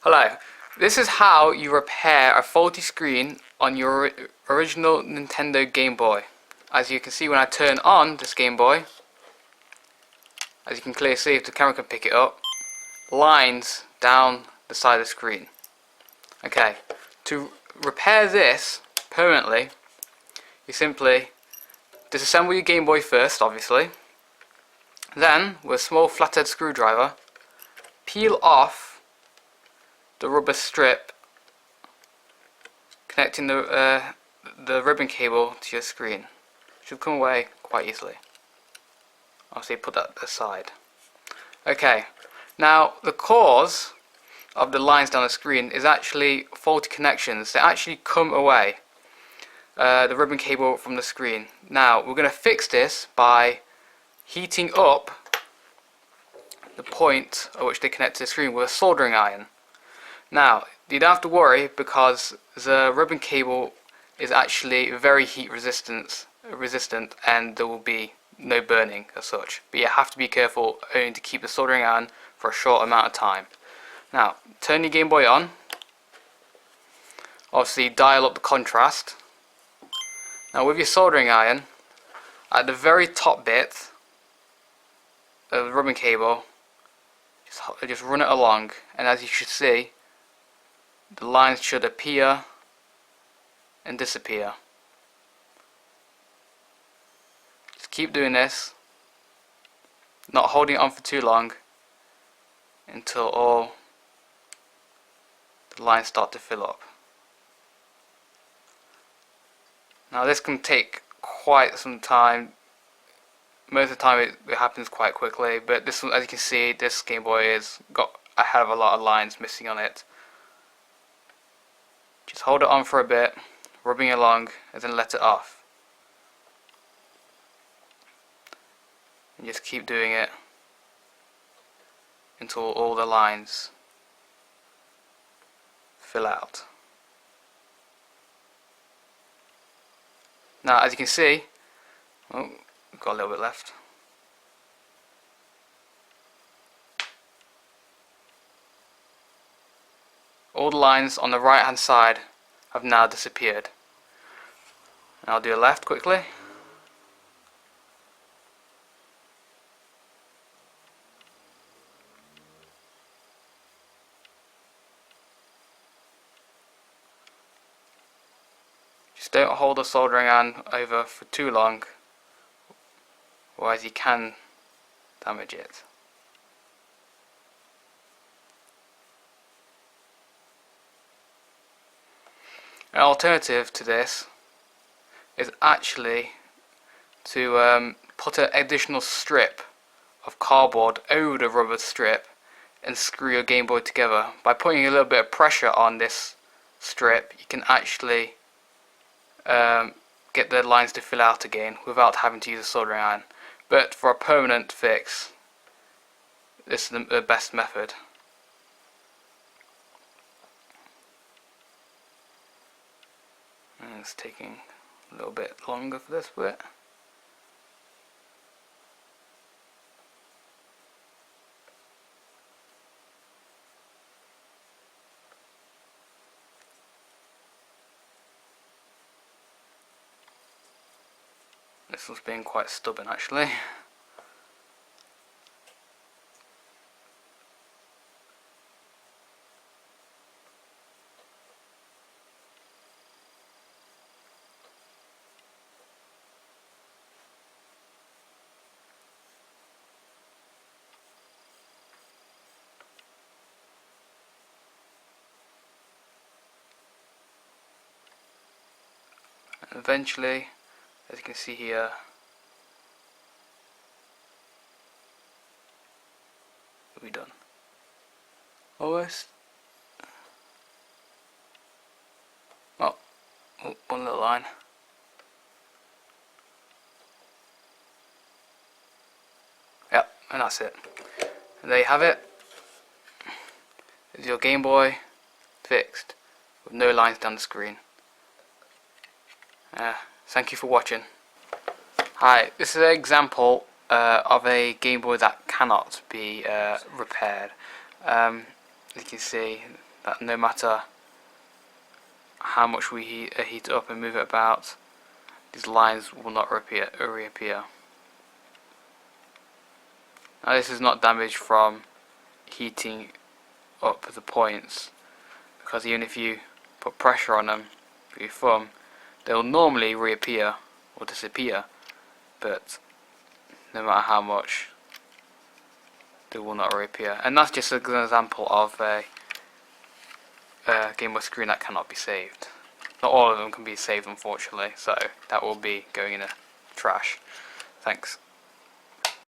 Hello, this is how you repair a faulty screen on your original Nintendo Game Boy. As you can see, when I turn on this Game Boy, as you can clearly see if the camera can pick it up, lines down the side of the screen. Okay, to repair this permanently, you simply disassemble your Game Boy first, obviously. Then, with a small flathead screwdriver, peel off the rubber strip connecting the ribbon cable to your screen. Should come away quite easily. Obviously, put that aside. Okay, now the cause of the lines down the screen is actually faulty connections. They actually come away, the ribbon cable from the screen. Now we're going to fix this by heating up the point at which they connect to the screen with a soldering iron. Now, you don't have to worry because the ribbon cable is actually very heat resistant and there will be no burning as such. But you have to be careful only to keep the soldering iron for a short amount of time. Now, turn your Game Boy on. Obviously, dial up the contrast. Now, with your soldering iron, at the very top bit of the ribbon cable, just run it along, and as you should see, the lines should appear and disappear. Just keep doing this, not holding it on for too long, until all the lines start to fill up. Now this can take quite some time. Most of the time it happens quite quickly, but this one, as you can see, this Game Boy has got a hell of a lot of lines missing on it. Just hold it on for a bit, rubbing it along, and then let it off. And just keep doing it until all the lines fill out. Now, as you can see, we've got a little bit left. All the lines on the right hand side have now disappeared. And I'll do a left quickly. Just don't hold the soldering iron over for too long, otherwise you can damage it. An alternative to this is actually to put an additional strip of cardboard over the rubber strip and screw your Game Boy together. By putting a little bit of pressure on this strip, you can actually get the lines to fill out again without having to use a soldering iron. But for a permanent fix, this is the best method. And it's taking a little bit longer for this bit. This was being quite stubborn actually. And eventually, as you can see here, it'll be done. Almost. Oh, one little line. Yep, and that's it. And there you have it. There's your Game Boy fixed with no lines down the screen. Thank you for watching. Hi, this is an example of a Game Boy that cannot be repaired. You can see that no matter how much we heat it up and move it about, these lines will not reappear. Now this is not damage from heating up the points, because even if you put pressure on them with your thumb, they'll normally reappear or disappear, but no matter how much, they will not reappear. And that's just an example of a Game Boy screen that cannot be saved. Not all of them can be saved, unfortunately, so that will be going in the trash. Thanks.